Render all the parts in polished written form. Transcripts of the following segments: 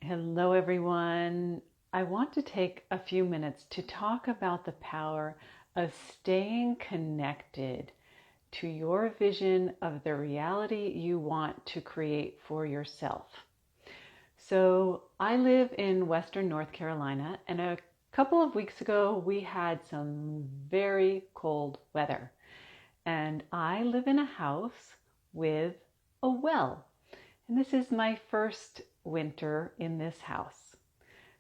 Hello, everyone. I want to take a few minutes to talk about the power of staying connected to your vision of the reality you want to create for yourself. So, I live in Western North Carolina, and a couple of weeks ago we had some very cold weather. And I live in a house with a well. And this is my first winter in this house.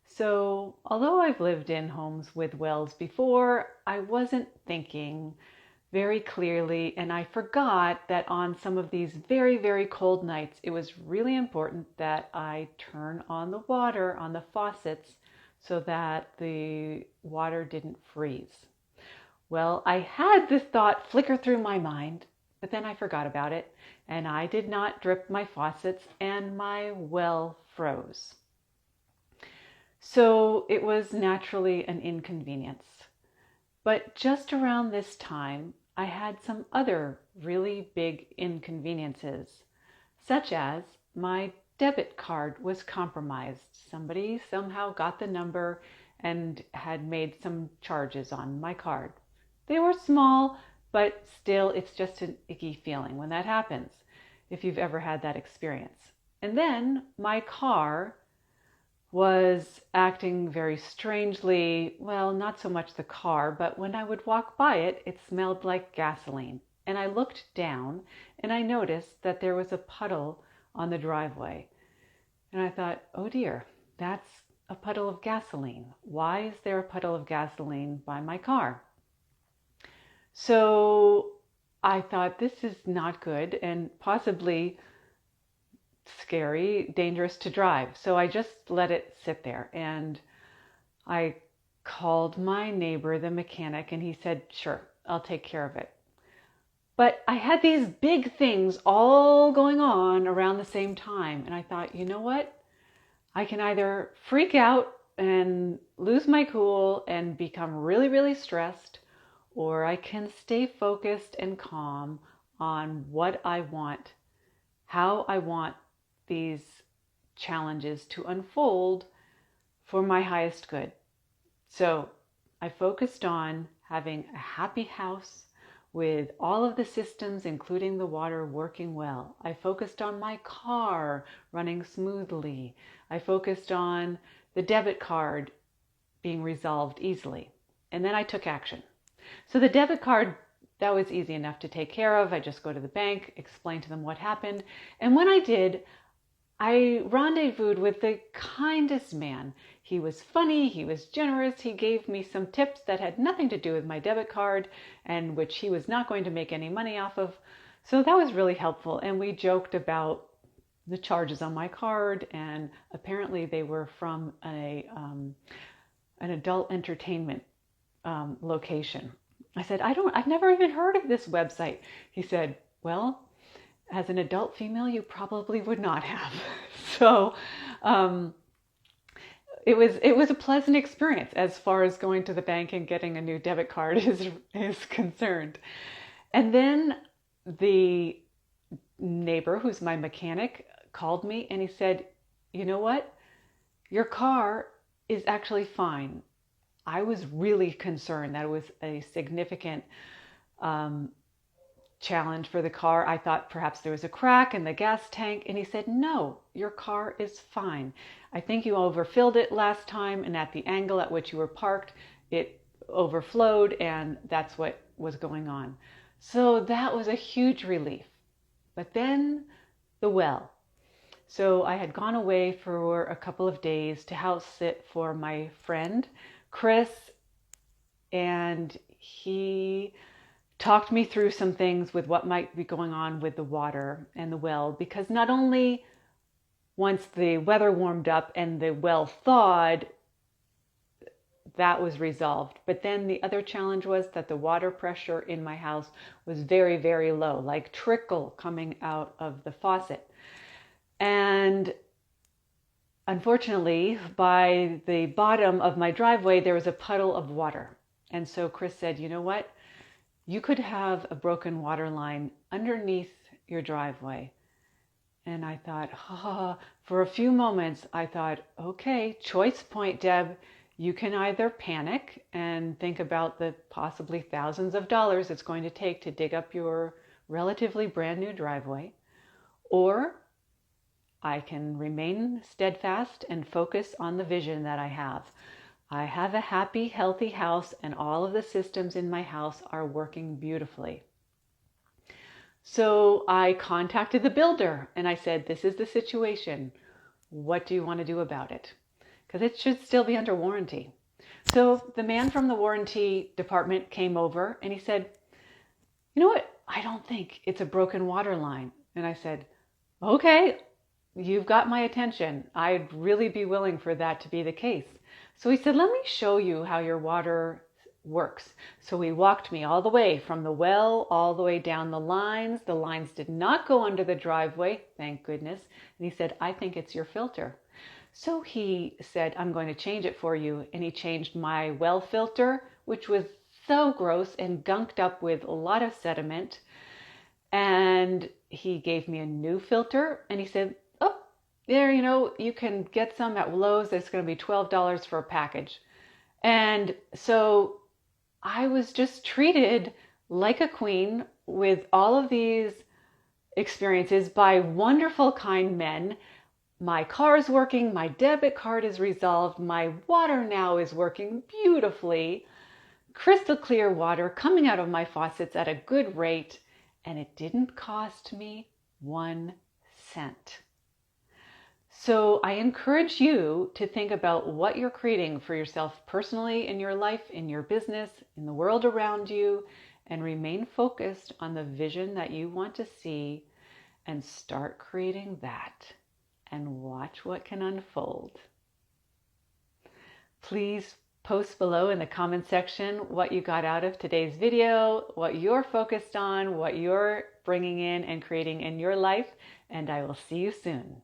So, although I've lived in homes with wells before, I wasn't thinking very clearly, and I forgot that on some of these very, very cold nights, it was really important that I turn on the water on the faucets so that the water didn't freeze. Well, I had this thought flicker through my mind, but then I forgot about it, and I did not drip my faucets, and my well froze. So it was naturally an inconvenience. But just around this time, I had some other really big inconveniences, such as my debit card was compromised. Somebody somehow got the number and had made some charges on my card. They were small, but still, it's just an icky feeling when that happens, if you've ever had that experience. And then my car was acting very strangely. Well, not so much the car, but when I would walk by it, it smelled like gasoline. And I looked down and I noticed that there was a puddle on the driveway. And I thought, oh dear, that's a puddle of gasoline. Why is there a puddle of gasoline by my car? So I thought, this is not good and possibly scary, dangerous to drive. So I just let it sit there, and I called my neighbor, the mechanic, and he said, sure, I'll take care of it. But I had these big things all going on around the same time, and I thought, you know what? I can either freak out and lose my cool and become really, really stressed, or I can stay focused and calm on what I want, how I want these challenges to unfold for my highest good. So I focused on having a happy house with all of the systems, including the water, working well. I focused on my car running smoothly. I focused on the debit card being resolved easily. And then I took action. So the debit card, that was easy enough to take care of. I just go to the bank, explain to them what happened. And when I did, I rendezvoused with the kindest man. He was funny, he was generous, he gave me some tips that had nothing to do with my debit card and which he was not going to make any money off of. So that was really helpful. And we joked about the charges on my card, and apparently they were from an adult entertainment location. I said, I've never even heard of this website. He said, well, as an adult female, you probably would not have. So it was a pleasant experience as far as going to the bank and getting a new debit card is concerned. And then the neighbor, who's my mechanic, called me and he said, you know what? Your car is actually fine. I was really concerned that it was a significant challenge for the car. I thought perhaps there was a crack in the gas tank, and he said, no, your car is fine. I think you overfilled it last time, and at the angle at which you were parked, it overflowed, and that's what was going on. So that was a huge relief. But then the well. So I had gone away for a couple of days to house sit for my friend, Chris, and he talked me through some things with what might be going on with the water and the well, because not only once the weather warmed up and the well thawed, that was resolved. But then the other challenge was that the water pressure in my house was very, very low, like trickle coming out of the faucet. And unfortunately, by the bottom of my driveway, there was a puddle of water. And so Chris said, you know what? You could have a broken water line underneath your driveway. And I thought, for a few moments, I thought, okay, choice point, Deb. You can either panic and think about the possibly thousands of dollars it's going to take to dig up your relatively brand new driveway, or I can remain steadfast and focus on the vision that I have. I have a happy, healthy house, and all of the systems in my house are working beautifully. So I contacted the builder and I said, this is the situation. What do you want to do about it? Because it should still be under warranty. So the man from the warranty department came over and he said, you know what? I don't think it's a broken water line. And I said, okay, you've got my attention. I'd really be willing for that to be the case. So he said, let me show you how your water works. So he walked me all the way from the well, all the way down the lines. The lines did not go under the driveway, thank goodness. And he said, I think it's your filter. So he said, I'm going to change it for you. And he changed my well filter, which was so gross and gunked up with a lot of sediment. And he gave me a new filter and he said, oh, there, you can get some at Lowe's. It's going to be $12 for a package. And so I was just treated like a queen with all of these experiences by wonderful, kind men. My car is working. My debit card is resolved. My water now is working beautifully. Crystal clear water coming out of my faucets at a good rate. And it didn't cost me 1 cent. So I encourage you to think about what you're creating for yourself personally in your life, in your business, in the world around you, and remain focused on the vision that you want to see and start creating that and watch what can unfold. Please post below in the comment section what you got out of today's video, what you're focused on, what you're bringing in and creating in your life, and I will see you soon.